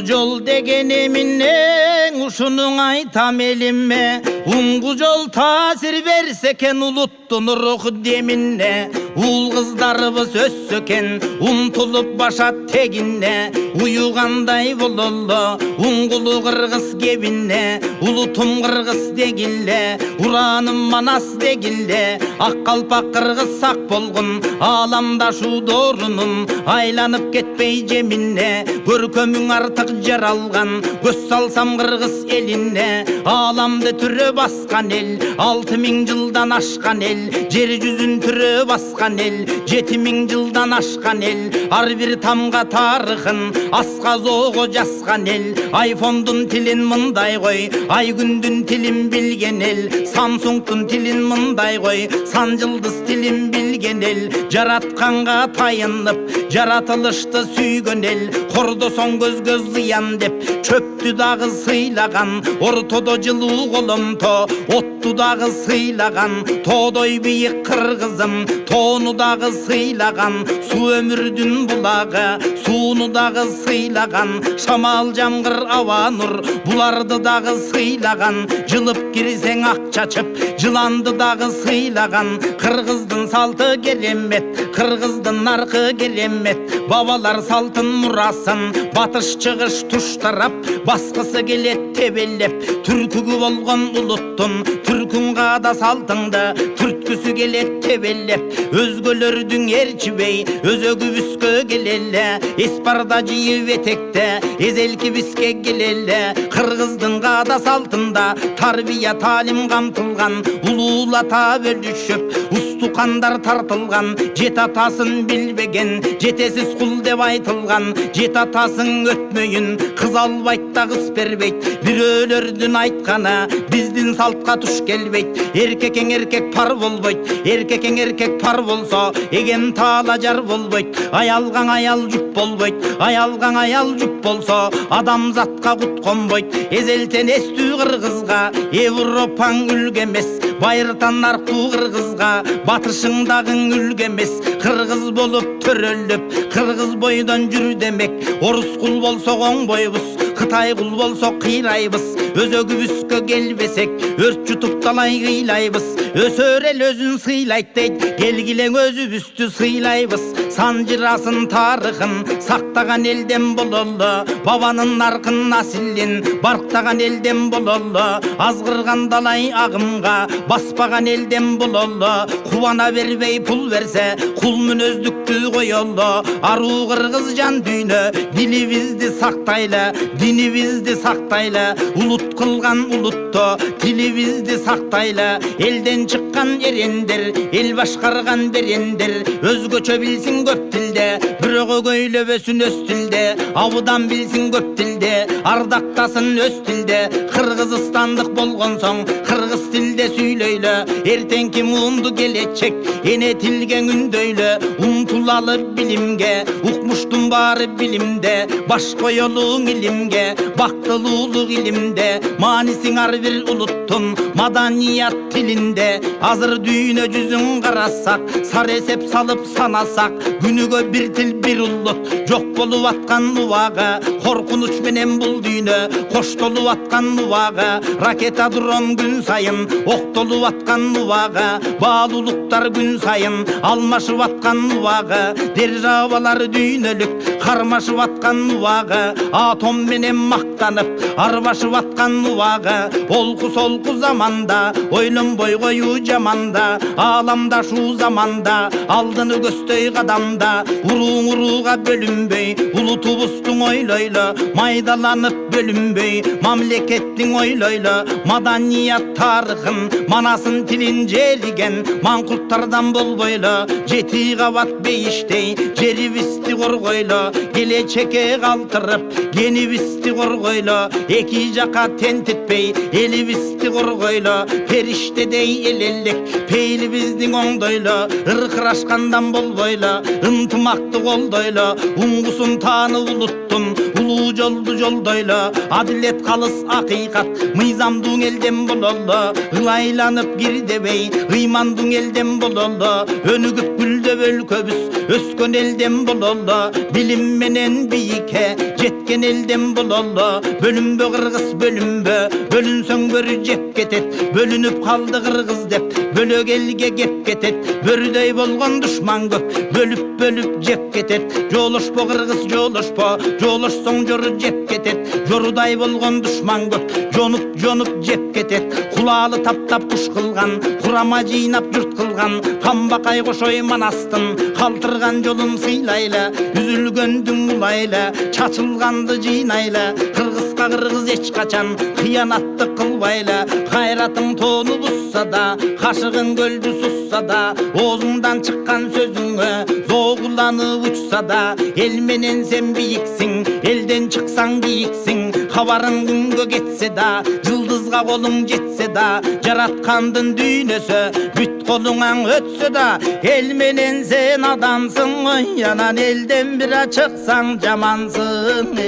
жол деген эмине ушунун айтам элиме. Уңгу жол таасир берсе экен улуттун рух демине. Ул кыздарыбыз өссө экен умтулуп башат тегине. Уюгандай бололу уңгулу кыргыз кебине. Улутум кыргыз дегиле, ураным манас дегиле. Ак калпак кыргыз сак болгон аламда шу доорунун айланып кетпей жемине. Көркөмүң артык жаралган көз салсам кыргыз элине. Аламды түрө баскан эл 6000 жылдан ашкан эл. Жер жүзүн түрө баскан эл 7000 жылдан ашкан эл. Ар бир тамга тарыхын асказоого жазган эл. Айфондун тилин мындай кой, Айгүндүн тилин билген эл. Самсунгдун тилин мындай кой, Сан жылдыз тилин билген эл. Жаратканга тайынып жаратылышты сүйгөн эл. Кордосоң көзгө зыян деп чөптү дагы сыйлаган. Ортодо жылуу коломто отту дагы сыйлаган. Тоодой бийик кыргызым тоону дагы сыйлаган. Суу өмүрдүн булагы сууну дагы сыйлаган. Шамал жамгыр аба нур буларды дагы сыйлаган. Жылып кирсең ак чачып жыланды дагы сыйлаган. Кыргыздын салты керемет, кыргыздын наркы керемет. Бабалар салтын мурасын батыш чыгыш туштарап баскысы келет тебелеп. Түркүгү болгон улуттун түркүн каада салтыңды түрткүсү келет тебелеп. Өзгөлөрдүн эрчибей өзөгүбүскө келеле. Эспарда жыйып этекте эзелки биске келеле. Кыргыздын каада салтында тарбия таалим камтылган. Улуулата бөлүшүп устукандар тартылган. Жет атасын билбеген жетесиз кул деп айтылган. Жет атасын өтмөйүн кыз албайт да кыз бербейт. Бирөөлөрдүн айтканы биздин салтка туш келбейт. Эркекең эркек пар болбойт, эркекең эркек пар болсо эген таала жар болбойт. Аялгаң аял жүп болбойт, аялгаң аял жүп болсо адамзатка кут конбойт. Эзелтен эстүү кыргызга Европаң үлгү эмес. Байыртан арктуу кыргызга батышың дагың үлгү эмес. Кыргыз болуп төрөлүп кыргыз бойдон жүрү демек. Орус кул болсо оңбойбуз, Кытай кул болсо кыйрайбыз. Өзөгүбүзгө келбесек өрт жутуп талай кыйлайбыз. Өсөр эл өзүн сыйлайт дейт, келгилең өзүбүздү сыйлайбыз. Санжырасын тарыхын сактаган элден бололу. Бабанын наркын насилин барктаган элден бололу. Азгырган далай агымга баспаган элден бололу. Кубана бербей пул берсе кул мүнөздүктү коелу. Аруу кыргыз жан дүйнө дилибизди сактайлы, динибизди сактайлы. Улут кылган улутто тилибизди сактайлы. Элден чыккан эрендер эл башкарган берендер. Өзгөчө билсин көп тилде, бирок өгөйлөбөсүн өз тилде. Абыдан билсин көп тилде, ардактасын өз тилде. Кыргызстандык болгон соң кыргыз тилде сүйлөйлө. Эртеңки муунду келечек эне тилге үндөйлө. Умтулалы билимге, укмуштун баары билимде. Баш коелуң илимге, бактылуулук илимде. Маанисиң ар бир улуттун маданият тилинде. Азыр дүйнө жүзүн карасак, сар эсеп салып санасак, күнүгө бир тил бир улут жок болуп аткан убагы. Коркунуч менен бул дүйнө коштолуп аткан убагы. Ракета дрон күн сайын октолуп аткан убагы. Баалуулуктар күн сайын алмашып аткан убагы. Державалар дүйнөлүк кармашып аткан убагы. Атом менен мактанып арбашып аткан убагы. Олку солку заманда ойлонбой коюу жаманда. Ааламда шу заманда алдыны көздөй кадамда. Урууң урууга бөлүнбөй улутубуздун ойлойло. Майдаланып бөлүнбөй мамлекеттин ойлойло. Маданият тарыхын манасын тилин жериген маңкурттардан болбойло. Жети кабат бейиштей жерибизди коргойло. Келечекке калтырып кенибизди коргойло. Эки жака тентитпей элибизди коргойло. Периштедей элелик пейлибиздин оңдойло. Ыркырашкандан болбойло, ынтымакты колдойло. Уңгусун таанып улуттун улуу жолду жолдойло. Адилет калыс акыйкат мыйзамдуу элден бололу. Ылайланып кир дебей ыймандуу элден бололу. Өнүгүп гүлдөп өлкөбүз өскөн элден бололу. Билим менен бийикке jetken elden bulalla. Bölünbö Kırgız bölünbö, bölünsöň börü jep ketet. Bölünüp kaldı Kırgız dep, bölök elge gep ketet. Börüdey bolgon düşman köp, bölüp bölüp jep ketet. Joluşpo Kırgız joluşpo, joluşsoň joru jep ketet. Joruday bolgon düşman köp, jonup jonup jep ketet. Kulalı tap tap kuş kılgan, kurama jiynap jurt kılgan. Kambakay koşoy manastın, kaltırgan jolun sıylayla. Üzülgöndüň ulayla, çaçılgandı jiynayla. Kırgızka Kırgız eç kaçan, kıyanatты kılbayla. Hayratın tonu bussa da, kaşığın göldü sussa da. Oğzundan çıkkan sözüňe zoğulanıp uçsa da. El menen sen biyiksin, elden çıksan giyiksin. Habarın güngö geçse da, yıldızga kolun jetse da. Jaratkandın düýnösö, büt koluňaň ötse da. El menen sen adamsın, yanan elden bira çıksan jamansın.